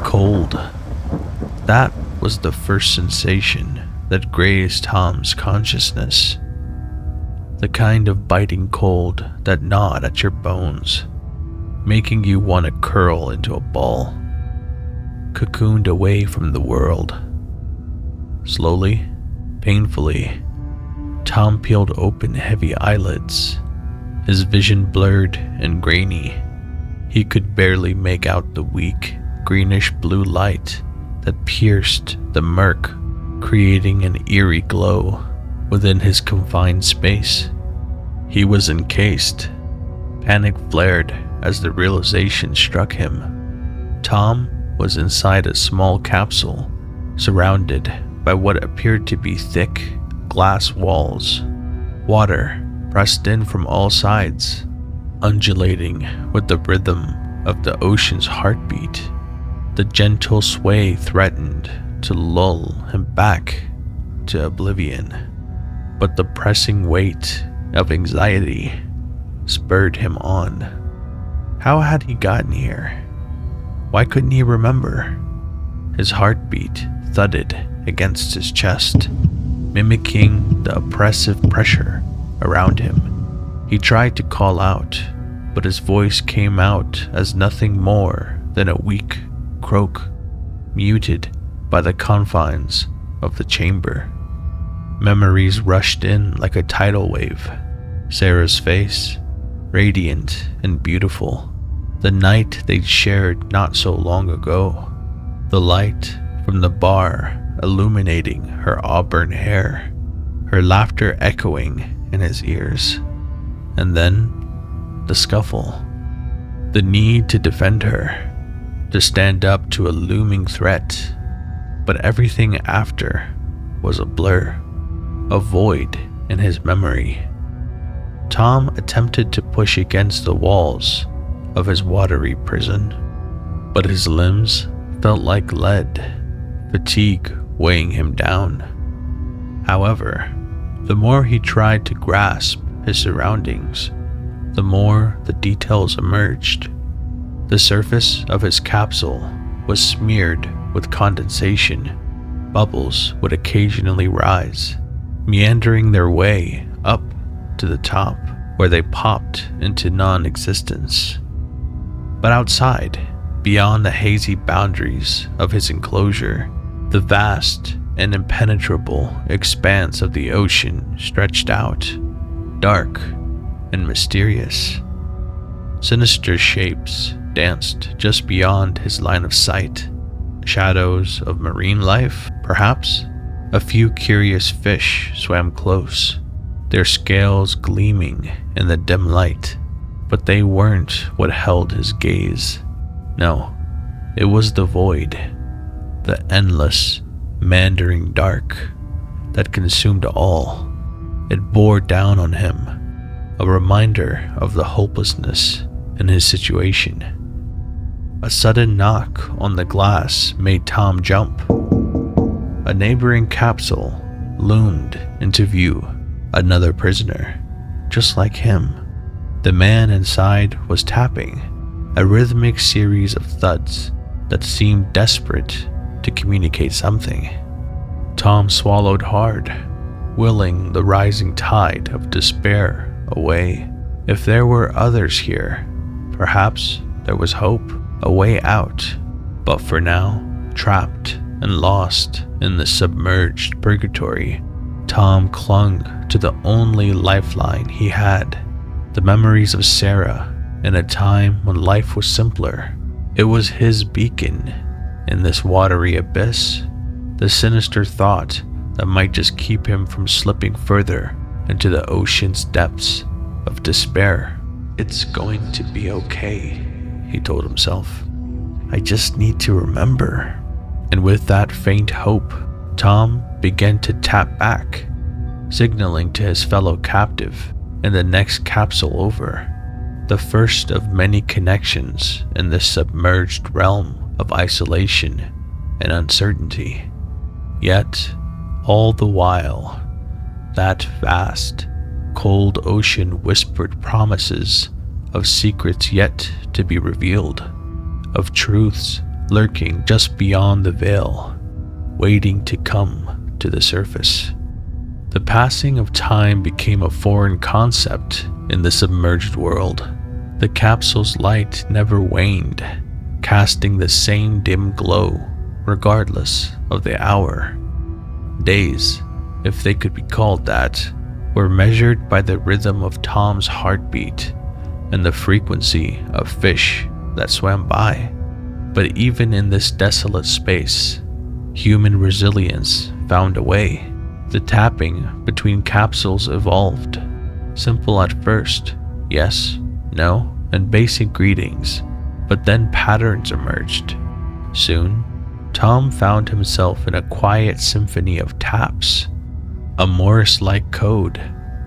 Cold. That was the first sensation that grazed Tom's consciousness. The kind of biting cold that gnawed at your bones, making you want to curl into a ball, cocooned away from the world. Slowly, painfully, Tom peeled open heavy eyelids, his vision blurred and grainy. He could barely make out the weak, greenish blue light that pierced the murk, creating an eerie glow within his confined space. He was encased. Panic flared as the realization struck him. Tom was inside a small capsule, surrounded by what appeared to be thick glass walls. Water pressed in from all sides, undulating with the rhythm of the ocean's heartbeat. The gentle sway threatened to lull him back to oblivion, but the pressing weight of anxiety spurred him on. How had he gotten here? Why couldn't he remember? His heartbeat thudded against his chest, mimicking the oppressive pressure around him. He tried to call out, but his voice came out as nothing more than a weak croak, muted by the confines of the chamber. Memories rushed in like a tidal wave. Sarah's face, radiant and beautiful. The night they'd shared not so long ago. The light from the bar illuminating her auburn hair. Her laughter echoing in his ears. And then, the scuffle. The need to defend her. To stand up to a looming threat. But everything after was a blur. A void in his memory. Tom attempted to push against the walls of his watery prison, but his limbs felt like lead, fatigue weighing him down. However, the more he tried to grasp his surroundings, the more the details emerged. The surface of his capsule was smeared with condensation. Bubbles would occasionally rise, meandering their way up to the top, where they popped into non-existence. But outside, beyond the hazy boundaries of his enclosure, the vast and impenetrable expanse of the ocean stretched out, dark and mysterious. Sinister shapes danced just beyond his line of sight. Shadows of marine life, perhaps? A few curious fish swam close, their scales gleaming in the dim light, but they weren't what held his gaze. No, it was the void, the endless, meandering dark that consumed all. It bore down on him, a reminder of the hopelessness in his situation. A sudden knock on the glass made Tom jump. A neighboring capsule loomed into view. Another prisoner, just like him. The man inside was tapping, a rhythmic series of thuds that seemed desperate to communicate something. Tom swallowed hard, willing the rising tide of despair away. If there were others here, perhaps there was hope, a way out. But for now, trapped and lost in the submerged purgatory, Tom clung to the only lifeline he had, the memories of Sarah in a time when life was simpler. It was his beacon in this watery abyss, the sinister thought that might just keep him from slipping further into the ocean's depths of despair. "It's going to be okay," he told himself. "I just need to remember." And with that faint hope, Tom began to tap back, signaling to his fellow captive in the next capsule over, the first of many connections in this submerged realm of isolation and uncertainty. Yet, all the while, that vast, cold ocean whispered promises of secrets yet to be revealed, of truths lurking just beyond the veil, waiting to come to the surface. The passing of time became a foreign concept in the submerged world. The capsule's light never waned, casting the same dim glow regardless of the hour. Days, if they could be called that, were measured by the rhythm of Tom's heartbeat and the frequency of fish that swam by. But even in this desolate space, human resilience found a way. The tapping between capsules evolved. Simple at first, yes, no, and basic greetings, but then patterns emerged. Soon, Tom found himself in a quiet symphony of taps, a Morse-like code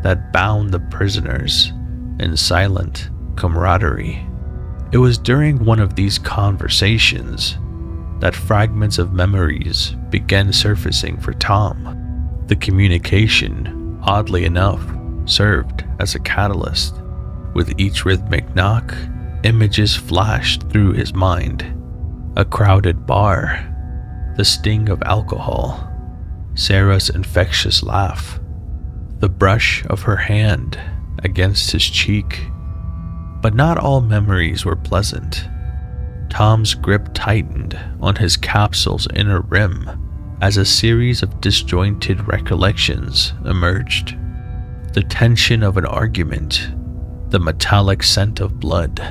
that bound the prisoners in silent camaraderie. It was during one of these conversations that fragments of memories began surfacing for Tom. The communication, oddly enough, served as a catalyst. With each rhythmic knock, images flashed through his mind. A crowded bar, the sting of alcohol, Sarah's infectious laugh, the brush of her hand against his cheek. But not all memories were pleasant. Tom's grip tightened on his capsule's inner rim as a series of disjointed recollections emerged. The tension of an argument, the metallic scent of blood,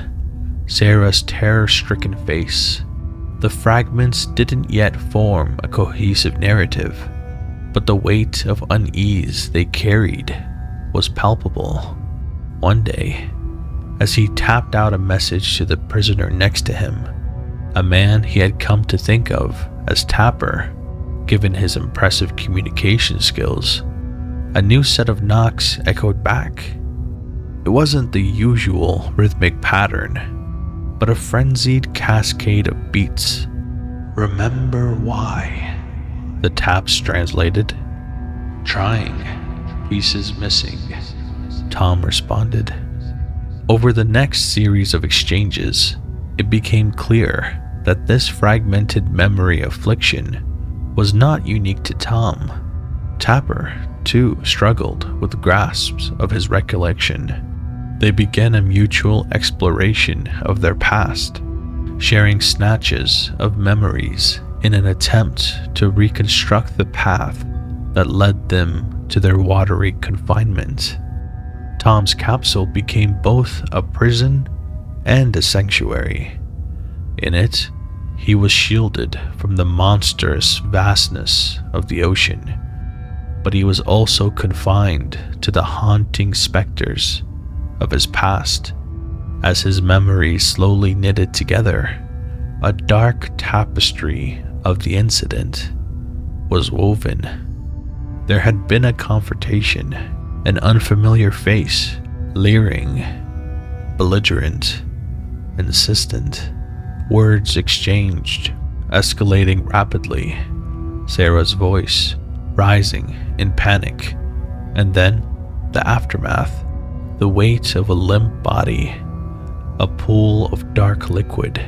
Sarah's terror-stricken face. The fragments didn't yet form a cohesive narrative, but the weight of unease they carried was palpable. One day, as he tapped out a message to the prisoner next to him, a man he had come to think of as Tapper, given his impressive communication skills, a new set of knocks echoed back. It wasn't the usual rhythmic pattern, but a frenzied cascade of beats. "Remember why?" the taps translated. "Trying, pieces missing," Tom responded. Over the next series of exchanges, it became clear that this fragmented memory affliction was not unique to Tom. Tapper, too, struggled with grasps of his recollection. They began a mutual exploration of their past, sharing snatches of memories in an attempt to reconstruct the path that led them to their watery confinement. Tom's capsule became both a prison and a sanctuary. In it, he was shielded from the monstrous vastness of the ocean, but he was also confined to the haunting specters of his past. As his memories slowly knitted together, a dark tapestry of the incident was woven. There had been a confrontation, an unfamiliar face, leering, belligerent, insistent. Words exchanged, escalating rapidly, Sarah's voice rising in panic, and then the aftermath, the weight of a limp body, a pool of dark liquid,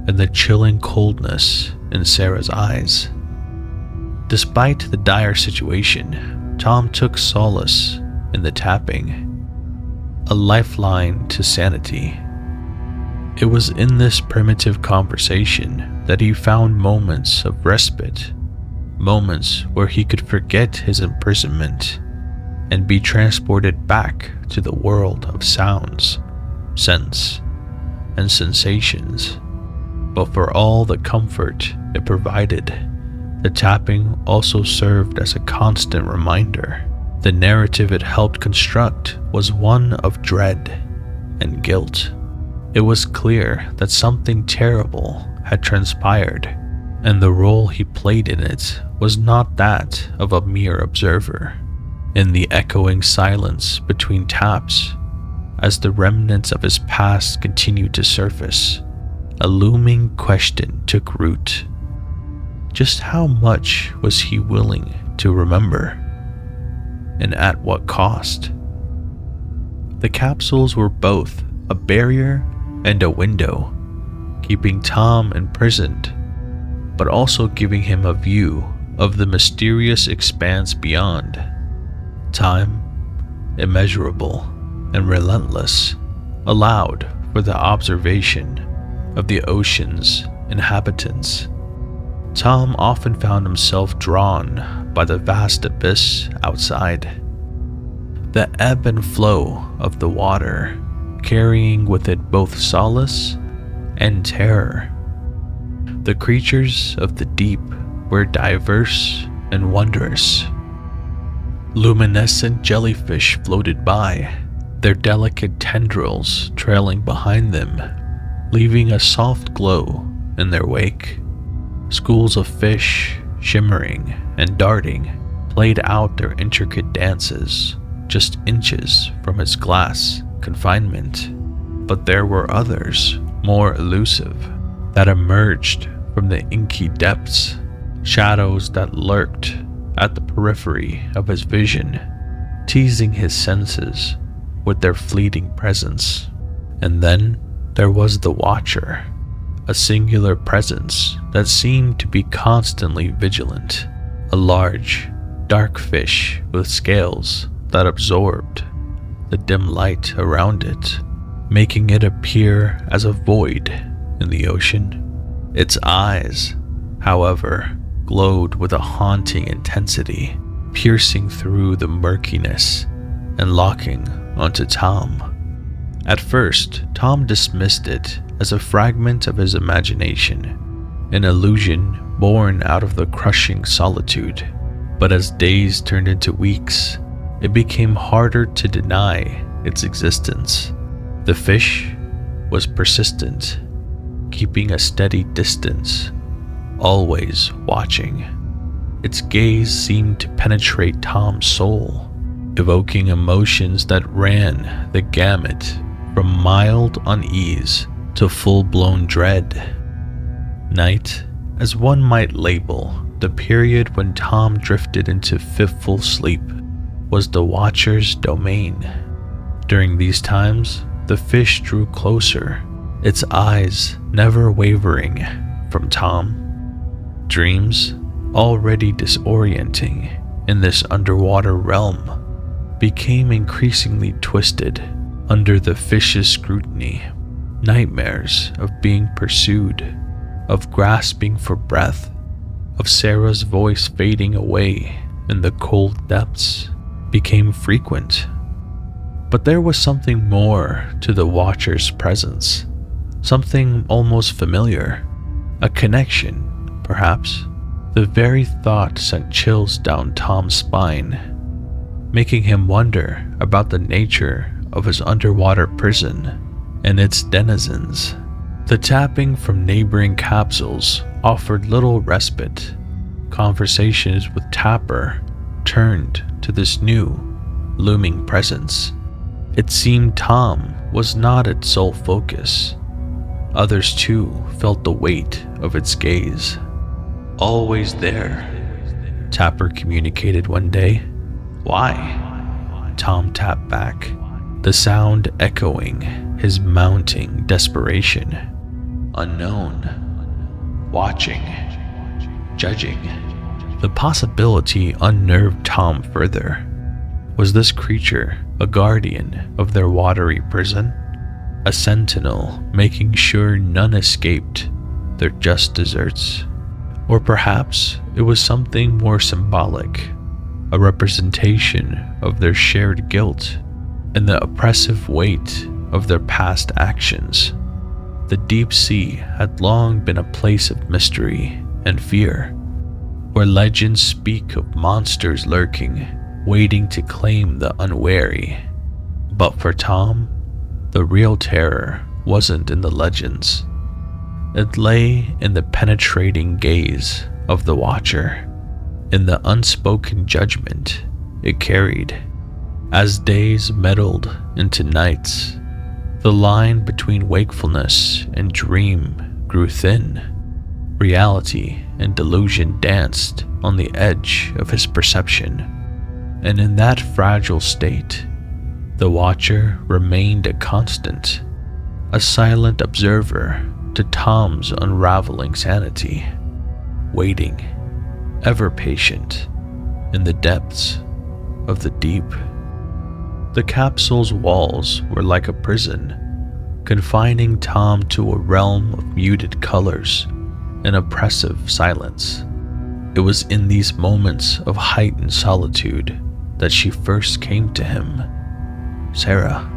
and the chilling coldness in Sarah's eyes. Despite the dire situation, Tom took solace in the tapping, a lifeline to sanity. It was in this primitive conversation that he found moments of respite, moments where he could forget his imprisonment and be transported back to the world of sounds, scents, and sensations. But for all the comfort it provided, the tapping also served as a constant reminder. The narrative it helped construct was one of dread and guilt. It was clear that something terrible had transpired, and the role he played in it was not that of a mere observer. In the echoing silence between taps, as the remnants of his past continued to surface, a looming question took root. Just how much was he willing to remember? And at what cost? The capsules were both a barrier and a window, keeping Tom imprisoned, but also giving him a view of the mysterious expanse beyond. Time, immeasurable and relentless, allowed for the observation of the ocean's inhabitants. Tom often found himself drawn by the vast abyss outside. The ebb and flow of the water, carrying with it both solace and terror. The creatures of the deep were diverse and wondrous. Luminescent jellyfish floated by, their delicate tendrils trailing behind them, leaving a soft glow in their wake. Schools of fish, shimmering and darting, played out their intricate dances just inches from its glass confinement. But there were others, more elusive, that emerged from the inky depths, shadows that lurked at the periphery of his vision, teasing his senses with their fleeting presence. And then there was the Watcher, a singular presence that seemed to be constantly vigilant, a large, dark fish with scales that absorbed the dim light around it, making it appear as a void in the ocean. Its eyes, however, glowed with a haunting intensity, piercing through the murkiness and locking onto Tom. At first, Tom dismissed it as a fragment of his imagination, an illusion born out of the crushing solitude. But as days turned into weeks, it became harder to deny its existence. The fish was persistent, keeping a steady distance, always watching. Its gaze seemed to penetrate Tom's soul, evoking emotions that ran the gamut from mild unease to full-blown dread. Night, as one might label the period when Tom drifted into fitful sleep, was the Watcher's domain. During these times, the fish drew closer, its eyes never wavering from Tom. Dreams, already disorienting in this underwater realm, became increasingly twisted under the fish's scrutiny. Nightmares of being pursued, of grasping for breath, of Sarah's voice fading away in the cold depths became frequent. But there was something more to the Watcher's presence, something almost familiar, a connection, perhaps. The very thought sent chills down Tom's spine, making him wonder about the nature of his underwater prison and its denizens. The tapping from neighboring capsules offered little respite. Conversations with Tapper turned to this new, looming presence. It seemed Tom was not its sole focus. Others too felt the weight of its gaze. "Always there," Tapper communicated one day. "Why?" Tom tapped back, the sound echoing his mounting desperation. "Unknown. Watching. Judging." The possibility unnerved Tom further. Was this creature a guardian of their watery prison? A sentinel making sure none escaped their just deserts? Or perhaps it was something more symbolic, a representation of their shared guilt and the oppressive weight of their past actions. The deep sea had long been a place of mystery and fear, where legends speak of monsters lurking, waiting to claim the unwary. But for Tom, the real terror wasn't in the legends. It lay in the penetrating gaze of the Watcher, in the unspoken judgment it carried. As days meddled into nights, the line between wakefulness and dream grew thin. Reality and delusion danced on the edge of his perception, and in that fragile state, The Watcher remained a constant, a silent observer to Tom's unraveling sanity, waiting, ever patient, in the depths of the deep. The capsule's walls were like a prison, confining Tom to a realm of muted colors and oppressive silence. It was in these moments of heightened solitude that she first came to him. Sarah.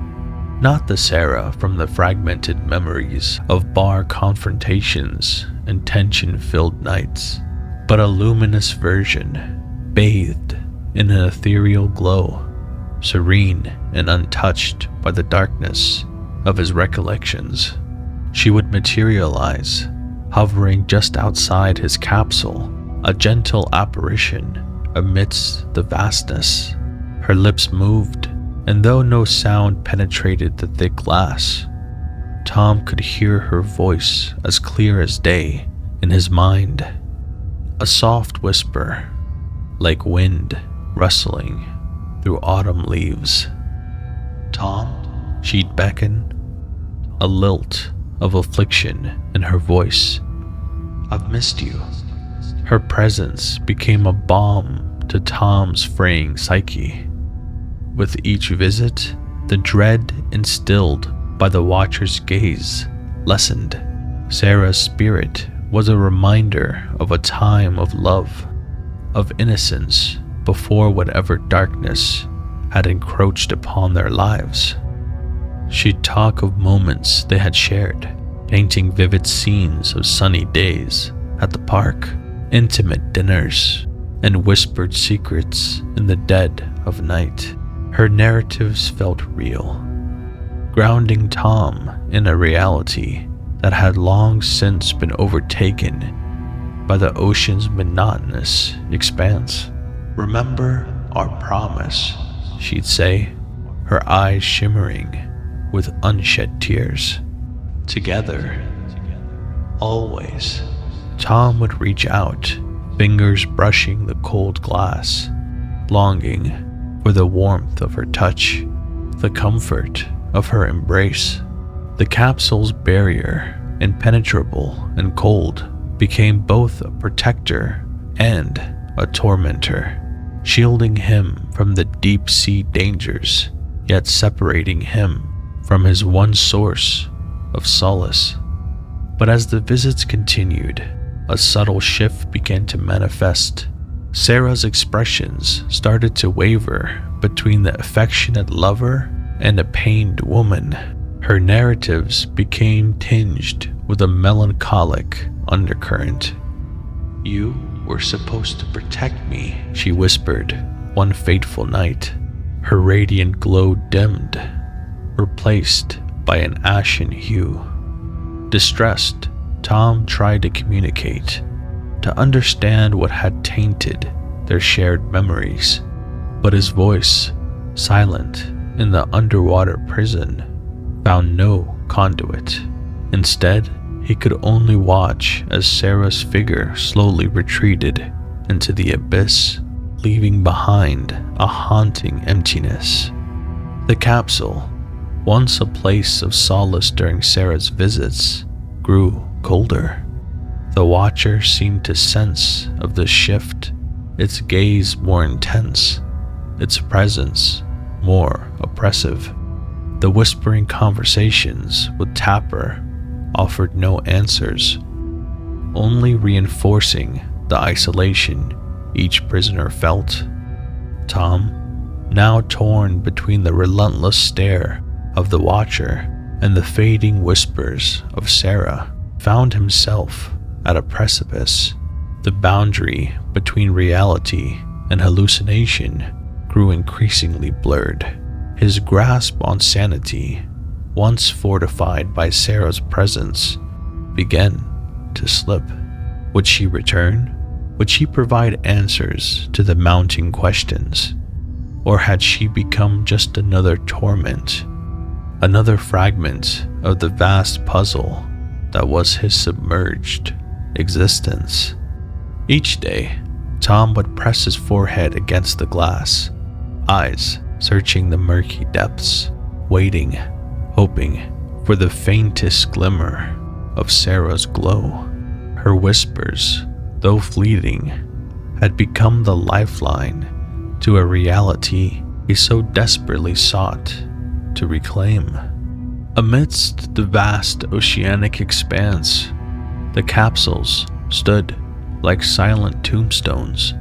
Not the Sarah from the fragmented memories of bar confrontations and tension-filled nights, but a luminous version, bathed in an ethereal glow, serene and untouched by the darkness of his recollections. She would materialize, hovering just outside his capsule, a gentle apparition amidst the vastness. Her lips moved, and though no sound penetrated the thick glass, Tom could hear her voice as clear as day in his mind. A soft whisper, like wind rustling through autumn leaves. "Tom," she'd beckon, a lilt of affliction in her voice. "I've missed you." Her presence became a balm to Tom's fraying psyche. With each visit, the dread instilled by the Watcher's gaze lessened. Sarah's spirit was a reminder of a time of love, of innocence before whatever darkness had encroached upon their lives. She'd talk of moments they had shared, painting vivid scenes of sunny days at the park, intimate dinners, and whispered secrets in the dead of night. Her narratives felt real, grounding Tom in a reality that had long since been overtaken by the ocean's monotonous expanse. "Remember our promise," she'd say, her eyes shimmering with unshed tears. "Together, always." Tom would reach out, fingers brushing the cold glass, longing for the warmth of her touch, the comfort of her embrace. The capsule's barrier, impenetrable and cold, became both a protector and a tormentor, shielding him from the deep-sea dangers, yet separating him from his one source of solace. But as the visits continued, a subtle shift began to manifest. Sarah's expressions started to waver between the affectionate lover and a pained woman. Her narratives became tinged with a melancholic undercurrent. "You were supposed to protect me," she whispered one fateful night. Her radiant glow dimmed, replaced by an ashen hue. Distressed, Tom tried to communicate, to understand what had tainted their shared memories, but his voice, silent in the underwater prison, found no conduit. Instead, he could only watch as Sarah's figure slowly retreated into the abyss, leaving behind a haunting emptiness. The capsule, once a place of solace during Sarah's visits, grew colder. The Watcher seemed to sense of the shift, its gaze more intense, its presence more oppressive. The whispering conversations with Tapper offered no answers, only reinforcing the isolation each prisoner felt. Tom, now torn between the relentless stare of the Watcher and the fading whispers of Sarah, found himself at a precipice. The boundary between reality and hallucination grew increasingly blurred. His grasp on sanity, once fortified by Sarah's presence, began to slip. Would she return? Would she provide answers to the mounting questions? Or had she become just another torment, another fragment of the vast puzzle that was his submerged existence? Each day, Tom would press his forehead against the glass, eyes searching the murky depths, waiting, hoping for the faintest glimmer of Sarah's glow. Her whispers, though fleeting, had become the lifeline to a reality he so desperately sought to reclaim. Amidst the vast oceanic expanse, the capsules stood like silent tombstones,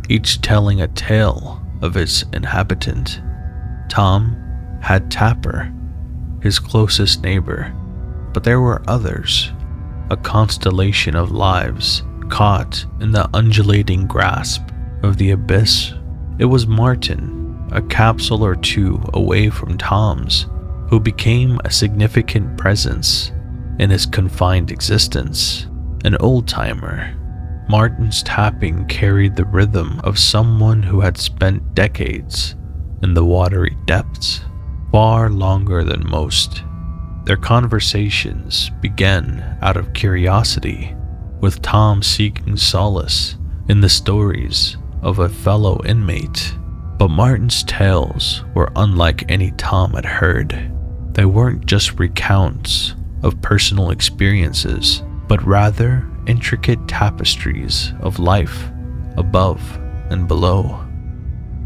each telling a tale of its inhabitant. Tom had Tapper, his closest neighbor, but there were others, a constellation of lives caught in the undulating grasp of the abyss. It was Martin, a capsule or two away from Tom's, who became a significant presence in his confined existence. An old-timer, Martin's tapping carried the rhythm of someone who had spent decades in the watery depths, far longer than most. Their conversations began out of curiosity, with Tom seeking solace in the stories of a fellow inmate. But Martin's tales were unlike any Tom had heard. They weren't just recounts of personal experiences, but rather intricate tapestries of life above and below,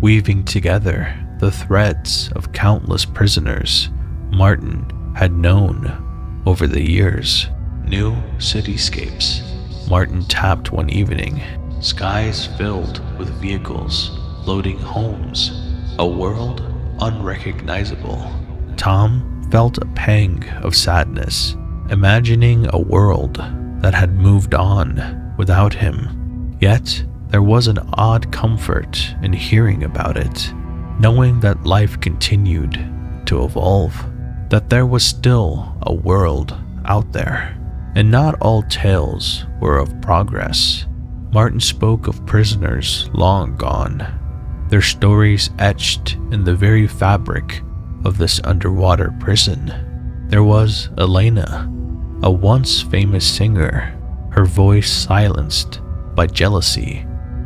weaving together the threads of countless prisoners Martin had known over the years. New cityscapes. Martin tapped one evening, skies filled with vehicles, floating homes, a world unrecognizable. Tom felt a pang of sadness, imagining a world that had moved on without him. Yet, there was an odd comfort in hearing about it, knowing that life continued to evolve, that there was still a world out there, and not all tales were of progress. Martin spoke of prisoners long gone, their stories etched in the very fabric of this underwater prison. There was Elena, a once famous singer, her voice silenced by jealousy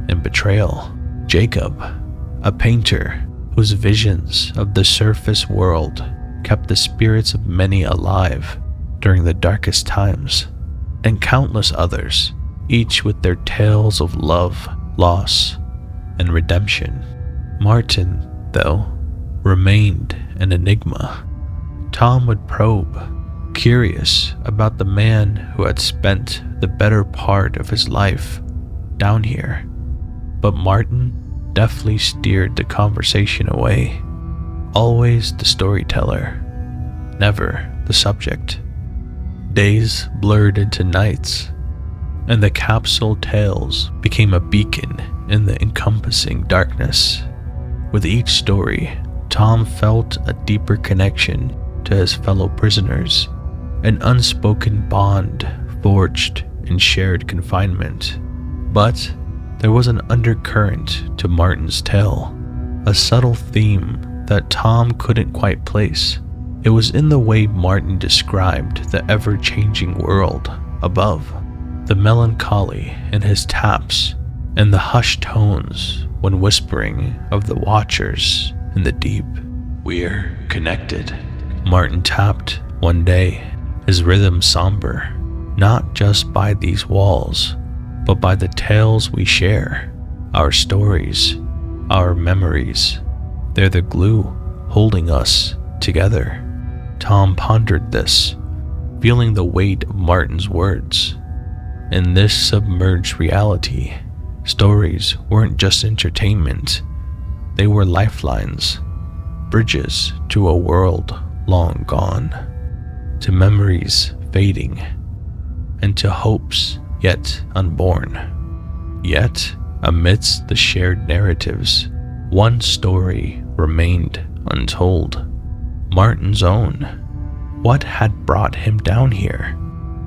and betrayal. Jacob, a painter whose visions of the surface world kept the spirits of many alive during the darkest times. And countless others, each with their tales of love, loss, and redemption. Martin, though, remained an enigma. Tom would probe, curious about the man who had spent the better part of his life down here. But Martin deftly steered the conversation away, always the storyteller, never the subject. Days blurred into nights, and the capsule tales became a beacon in the encompassing darkness. With each story, Tom felt a deeper connection to his fellow prisoners, an unspoken bond forged in shared confinement. But there was an undercurrent to Martin's tale, a subtle theme that Tom couldn't quite place. It was in the way Martin described the ever-changing world above, the melancholy in his taps, and the hushed tones when whispering of the watchers in the deep. "We're connected," Martin tapped one day, his rhythm somber, not just by these walls, but by the tales we share, our stories, our memories. They're the glue holding us together. Tom pondered this, feeling the weight of Martin's words. In this submerged reality, stories weren't just entertainment, they were lifelines, bridges to a world long gone, to memories fading, and to hopes yet unborn. Yet, amidst the shared narratives, one story remained untold. Martin's own. What had brought him down here?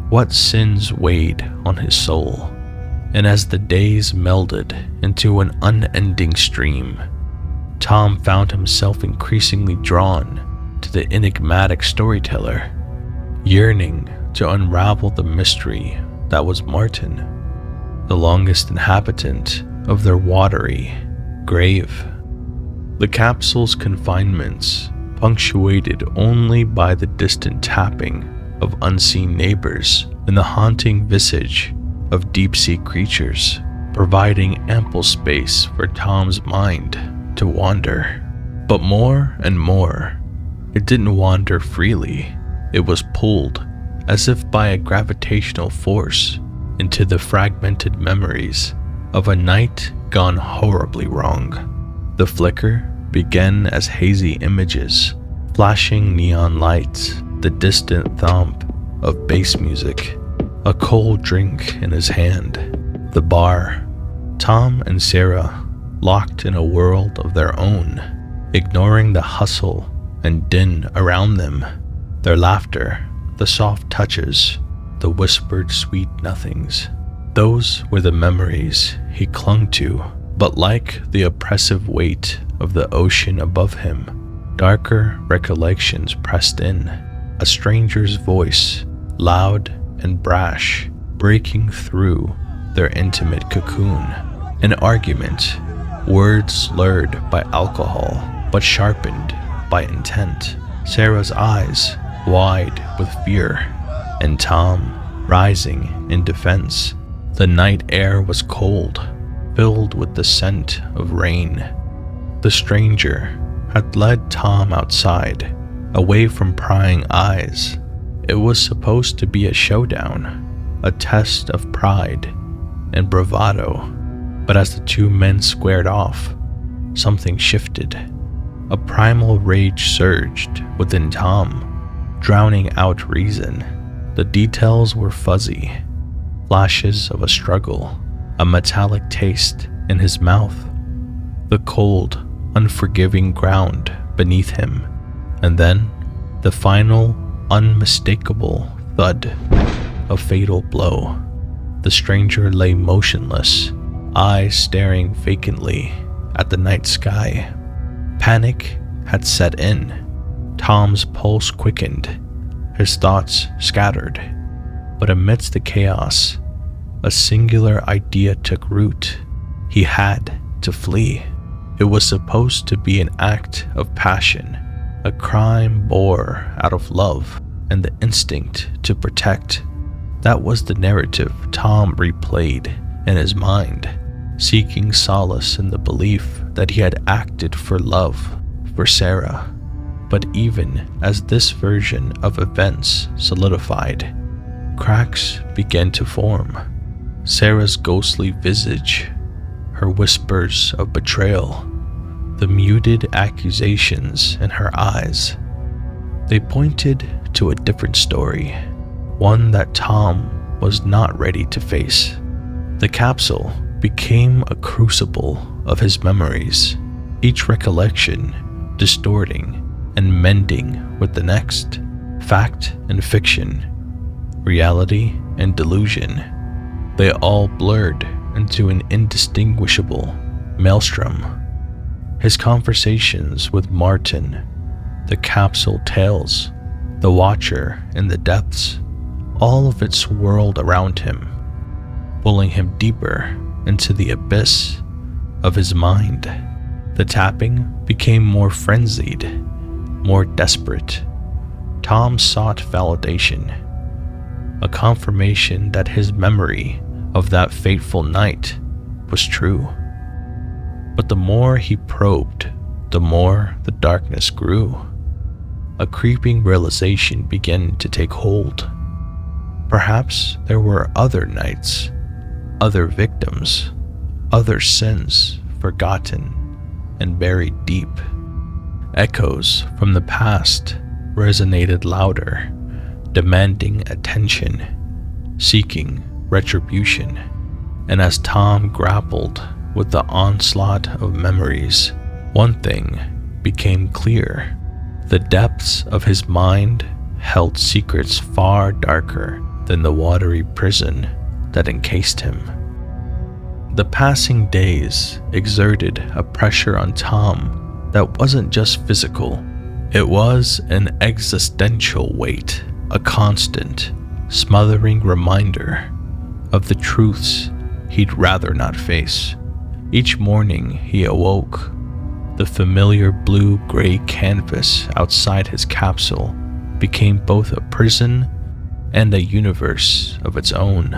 What sins weighed on his soul? And as the days melded into an unending stream, Tom found himself increasingly drawn to the enigmatic storyteller, yearning to unravel the mystery that was Martin, the longest inhabitant of their watery grave. The capsule's confinements, punctuated only by the distant tapping of unseen neighbors and the haunting visage of deep-sea creatures, providing ample space for Tom's mind to wander. But more and more, it didn't wander freely. It was pulled, as if by a gravitational force, into the fragmented memories of a night gone horribly wrong. The flicker began as hazy images, flashing neon lights, the distant thump of bass music, a cold drink in his hand, the bar. Tom and Sarah, locked in a world of their own, ignoring the hustle and din around them, their laughter, the soft touches, the whispered sweet nothings. Those were the memories he clung to, but like the oppressive weight of the ocean above him, darker recollections pressed in, a stranger's voice, loud and brash, breaking through their intimate cocoon. An argument, words slurred by alcohol, but sharpened by intent. Sarah's eyes wide with fear, and Tom rising in defense. The night air was cold, filled with the scent of rain. The stranger had led Tom outside, away from prying eyes. It was supposed to be a showdown, a test of pride and bravado. But as the two men squared off, something shifted. A primal rage surged within Tom, drowning out reason. The details were fuzzy, flashes of a struggle, a metallic taste in his mouth, the cold, unforgiving ground beneath him, and then the final, unmistakable thud, a fatal blow. The stranger lay motionless, eyes staring vacantly at the night sky. Panic had set in. Tom's pulse quickened, his thoughts scattered. But amidst the chaos, a singular idea took root. He had to flee. It was supposed to be an act of passion, a crime born out of love and the instinct to protect. That was the narrative Tom replayed in his mind, seeking solace in the belief that he had acted for love, for Sarah. But even as this version of events solidified, cracks began to form. Sarah's ghostly visage, her whispers of betrayal, the muted accusations in her eyes. They pointed to a different story, one that Tom was not ready to face. The capsule became a crucible of his memories, each recollection distorting and mending with the next. Fact and fiction, reality and delusion, they all blurred into an indistinguishable maelstrom. His conversations with Martin, the capsule tales, the watcher in the depths, all of it swirled around him, pulling him deeper into the abyss of his mind. The tapping became more frenzied, more desperate. Tom sought validation, a confirmation that his memory of that fateful night was true. But the more he probed, the more the darkness grew. A creeping realization began to take hold. Perhaps there were other nights, other victims, other sins forgotten and buried deep. Echoes from the past resonated louder, demanding attention, seeking retribution. And as Tom grappled with the onslaught of memories, one thing became clear. The depths of his mind held secrets far darker than the watery prison that encased him. The passing days exerted a pressure on Tom that wasn't just physical. It was an existential weight, a constant, smothering reminder of the truths he'd rather not face. Each morning he awoke, The familiar blue-gray canvas outside his capsule became both a prison and a universe of its own,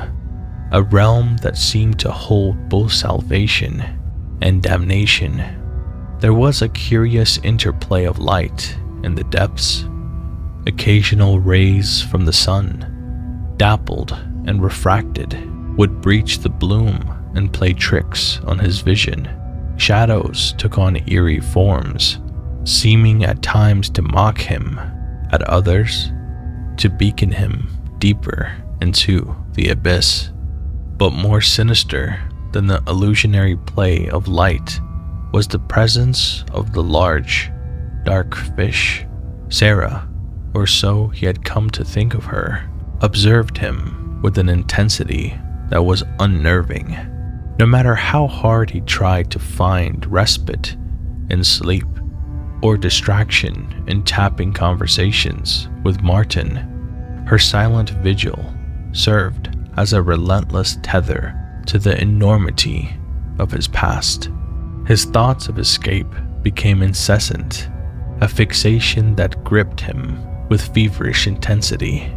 a realm that seemed to hold both salvation and damnation. There was a curious interplay of light in the depths. Occasional rays from the sun, dappled and refracted, would breach the bloom and play tricks on his vision. Shadows took on eerie forms, seeming at times to mock him, at others to beckon him deeper into the abyss. But more sinister than the illusionary play of light was the presence of the large, dark fish. Sarah, or so he had come to think of her, observed him with an intensity that was unnerving. No matter how hard he tried to find respite in sleep or distraction in tapping conversations with Martin, her silent vigil served as a relentless tether to the enormity of his past. His thoughts of escape became incessant, a fixation that gripped him with feverish intensity.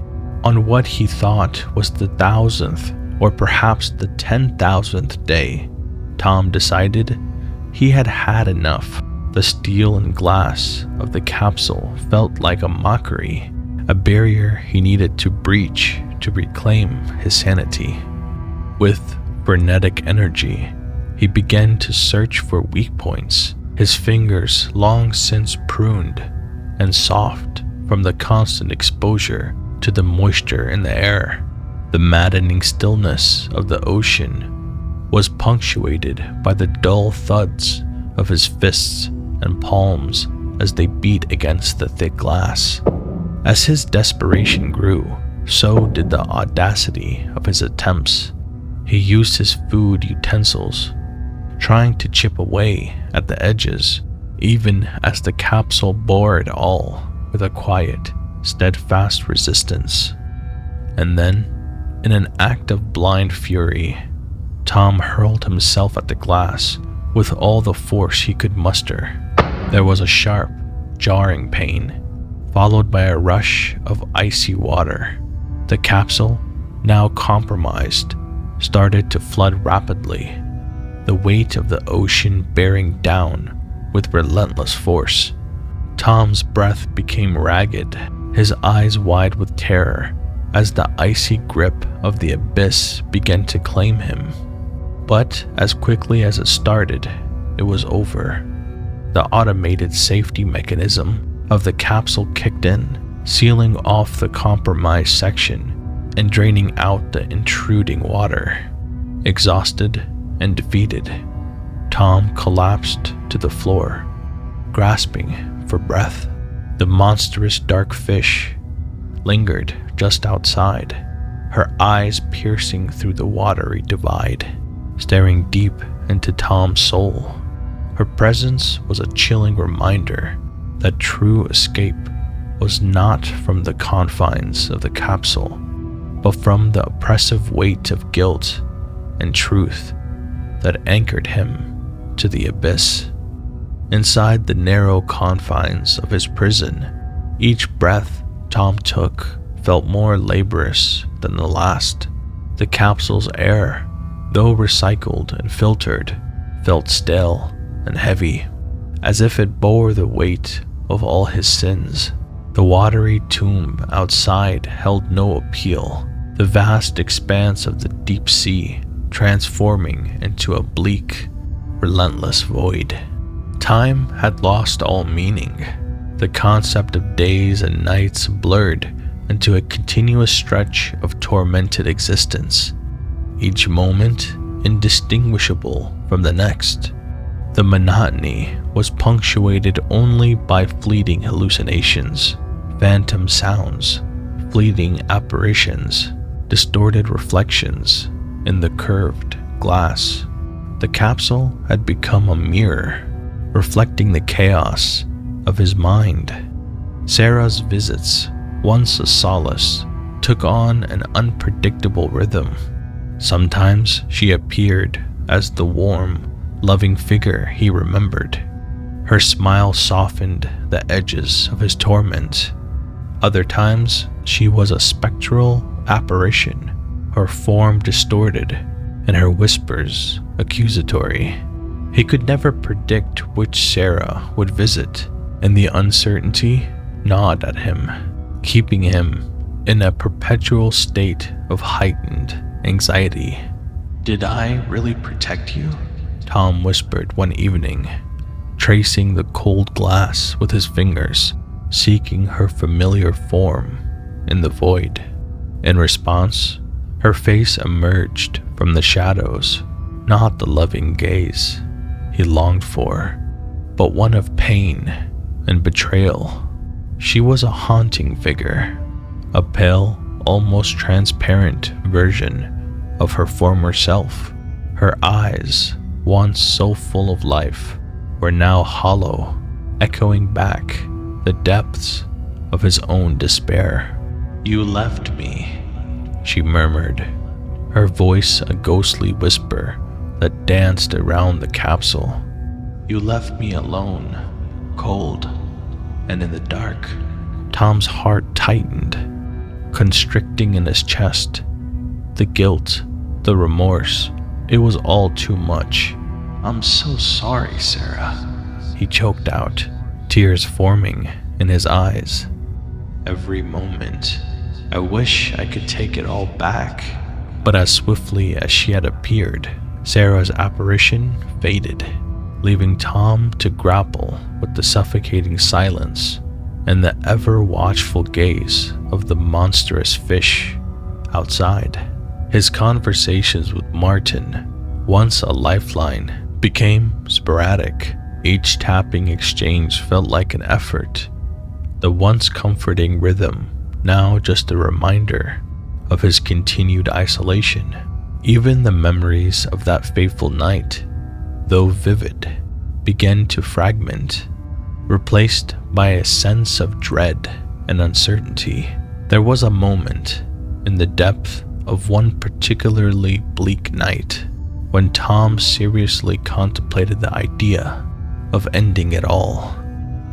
On what he thought was the 1,000th or perhaps the 10,000th day, Tom decided he had had enough. The steel and glass of the capsule felt like a mockery, a barrier he needed to breach to reclaim his sanity. With frenetic energy, he began to search for weak points, his fingers long since pruned and soft from the constant exposure to the moisture in the air. The maddening stillness of the ocean was punctuated by the dull thuds of his fists and palms as they beat against the thick glass. As his desperation grew, so did the audacity of his attempts. He used his food utensils, trying to chip away at the edges, even as the capsule bore it all with a quiet, steadfast resistance. And then, in an act of blind fury, Tom hurled himself at the glass with all the force he could muster. There was a sharp, jarring pain, followed by a rush of icy water. The capsule, now compromised, started to flood rapidly, the weight of the ocean bearing down with relentless force. Tom's breath became ragged, his eyes wide with terror, as the icy grip of the abyss began to claim him. But as quickly as it started, it was over. The automated safety mechanism of the capsule kicked in, sealing off the compromised section and draining out the intruding water. Exhausted and defeated, Tom collapsed to the floor, grasping for breath. The monstrous dark fish lingered just outside, her eyes piercing through the watery divide, staring deep into Tom's soul. Her presence was a chilling reminder that true escape was not from the confines of the capsule, but from the oppressive weight of guilt and truth that anchored him to the abyss. Inside the narrow confines of his prison, each breath Tom took felt more laborious than the last. The capsule's air, though recycled and filtered, felt stale and heavy, as if it bore the weight of all his sins. The watery tomb outside held no appeal, the vast expanse of the deep sea transforming into a bleak, relentless void. Time had lost all meaning. The concept of days and nights blurred into a continuous stretch of tormented existence, each moment indistinguishable from the next. The monotony was punctuated only by fleeting hallucinations, phantom sounds, fleeting apparitions, distorted reflections in the curved glass. The capsule had become a mirror, reflecting the chaos of his mind. Sarah's visits, once a solace, took on an unpredictable rhythm. Sometimes she appeared as the warm, loving figure he remembered, Her smile softened the edges of his torment. Other times, she was a spectral apparition, her form distorted and her whispers accusatory. He could never predict which Sarah would visit, and the uncertainty gnawed at him, keeping him in a perpetual state of heightened anxiety. "Did I really protect you?" Tom whispered one evening, tracing the cold glass with his fingers, seeking her familiar form in the void. In response, her face emerged from the shadows, not the loving gaze he longed for, but one of pain and betrayal. She was a haunting figure, a pale, almost transparent version of her former self. Her eyes, once so full of life, were now hollow, echoing back the depths of his own despair. "You left me," she murmured, her voice a ghostly whisper that danced around the capsule. "You left me alone, cold, and in the dark." Tom's heart tightened, constricting in his chest. The guilt, the remorse, it was all too much. "I'm so sorry, Sarah," he choked out, tears forming in his eyes. "Every moment, I wish I could take it all back." But as swiftly as she had appeared, Sarah's apparition faded, leaving Tom to grapple with the suffocating silence and the ever-watchful gaze of the monstrous fish outside. His conversations with Martin, once a lifeline, became sporadic. Each tapping exchange felt like an effort, the once comforting rhythm now just a reminder of his continued isolation. Even the memories of that fateful night, though vivid, began to fragment, replaced by a sense of dread and uncertainty. There was a moment in the depth of one particularly bleak night when Tom seriously contemplated the idea of ending it all.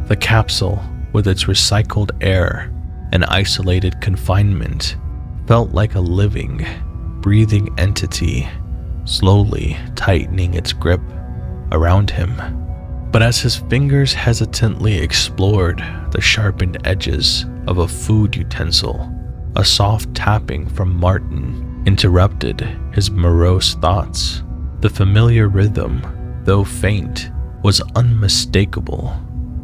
The capsule, with its recycled air and isolated confinement, felt like a living, breathing entity, slowly tightening its grip around him. But as his fingers hesitantly explored the sharpened edges of a food utensil, a soft tapping from Martin interrupted his morose thoughts. The familiar rhythm, though faint, was unmistakable.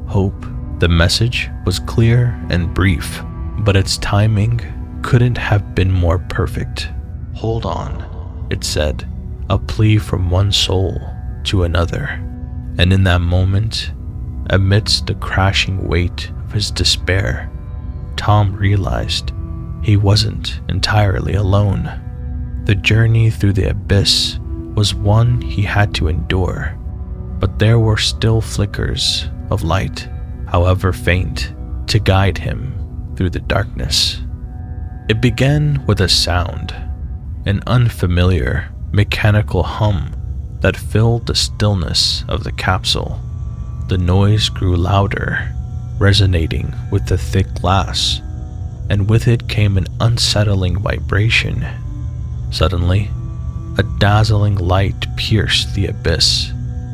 Hope. The message was clear and brief, but its timing couldn't have been more perfect. "Hold on," it said, a plea from one soul to another. And in that moment, amidst the crashing weight of his despair, Tom realized he wasn't entirely alone. The journey through the abyss was one he had to endure, but there were still flickers of light, however faint, to guide him through the darkness. It began with a sound, an unfamiliar, mechanical hum that filled the stillness of the capsule. The noise grew louder, resonating with the thick glass, and with it came an unsettling vibration. Suddenly, a dazzling light pierced the abyss,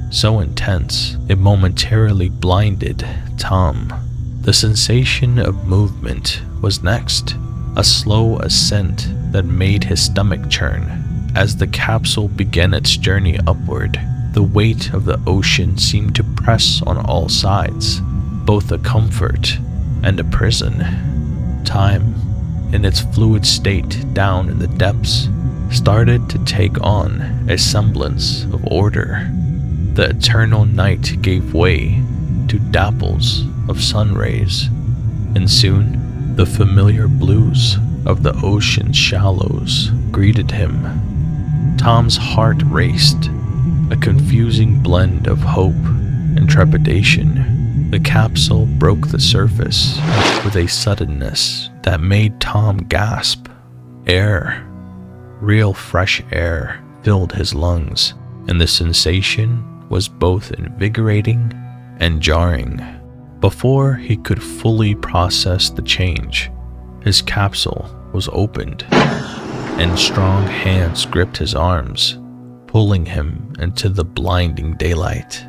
so intense it momentarily blinded Tom. The sensation of movement was next, a slow ascent that made his stomach churn. As the capsule began its journey upward, the weight of the ocean seemed to press on all sides, both a comfort and a prison. Time, in its fluid state down in the depths, started to take on a semblance of order. The eternal night gave way to dapples of sun rays, and soon the familiar blues of the ocean's shallows greeted him. Tom's heart raced, a confusing blend of hope and trepidation. The capsule broke the surface with a suddenness that made Tom gasp. Air, real fresh air, filled his lungs, and the sensation was both invigorating and jarring. Before he could fully process the change, his capsule was opened, and strong hands gripped his arms, pulling him into the blinding daylight.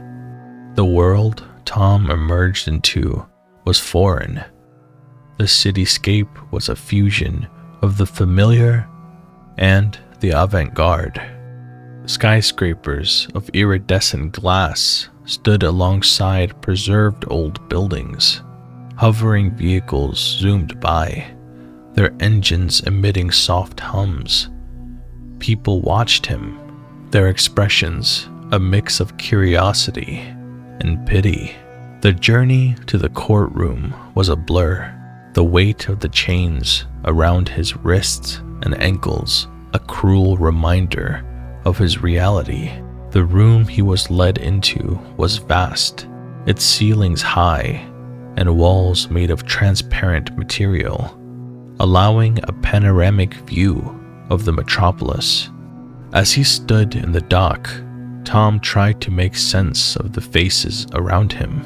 The world Tom emerged into was foreign. The cityscape was a fusion of the familiar and the avant-garde. Skyscrapers of iridescent glass stood alongside preserved old buildings. Hovering vehicles zoomed by, their engines emitting soft hums. People watched him, their expressions a mix of curiosity and pity. The journey to the courtroom was a blur, the weight of the chains around his wrists and ankles a cruel reminder of his reality. The room he was led into was vast, its ceilings high and walls made of transparent material, allowing a panoramic view of the metropolis. As he stood in the dock, Tom tried to make sense of the faces around him.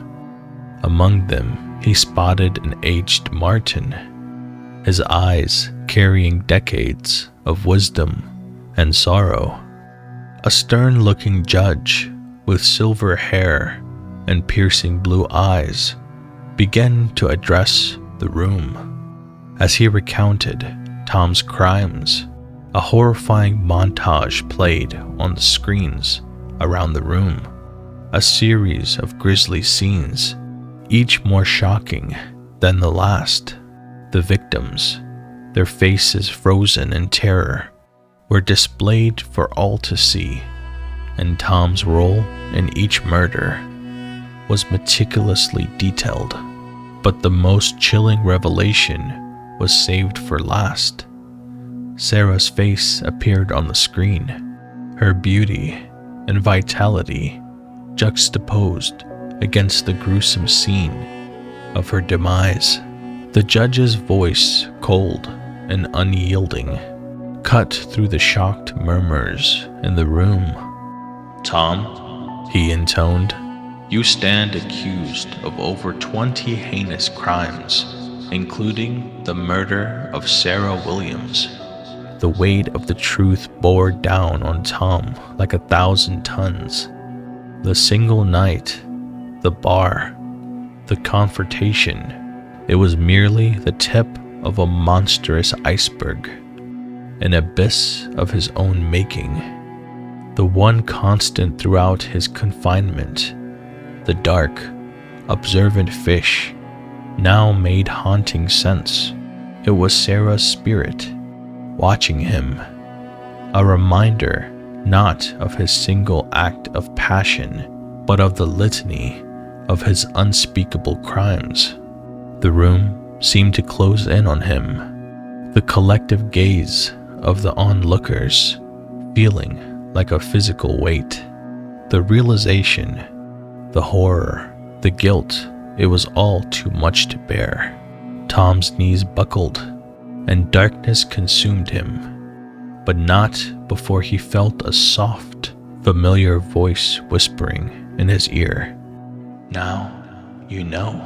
Among them, he spotted an aged Martin, his eyes carrying decades of wisdom and sorrow. A stern-looking judge with silver hair and piercing blue eyes began to address the room. As he recounted Tom's crimes, a horrifying montage played on the screens around the room, a series of grisly scenes, each more shocking than the last. The victims, their faces frozen in terror, were displayed for all to see, and Tom's role in each murder was meticulously detailed. But the most chilling revelation was saved for last. Sarah's face appeared on the screen, her beauty and vitality juxtaposed against the gruesome scene of her demise. The judge's voice, cold and unyielding, cut through the shocked murmurs in the room. "Tom," he intoned, "you stand accused of over 20 heinous crimes, including the murder of Sarah Williams." The weight of the truth bore down on Tom like 1,000 tons. The single night, the bar, the confrontation, it was merely the tip of a monstrous iceberg, an abyss of his own making. The one constant throughout his confinement, the dark, observant fish, now made haunting sense. It was Sarah's spirit, watching him, a reminder not of his single act of passion, but of the litany of his unspeakable crimes. The room seemed to close in on him, the collective gaze of the onlookers feeling like a physical weight. The realization, the horror, the guilt, it was all too much to bear. Tom's knees buckled, and darkness consumed him, but not before he felt a soft, familiar voice whispering in his ear, "Now you know."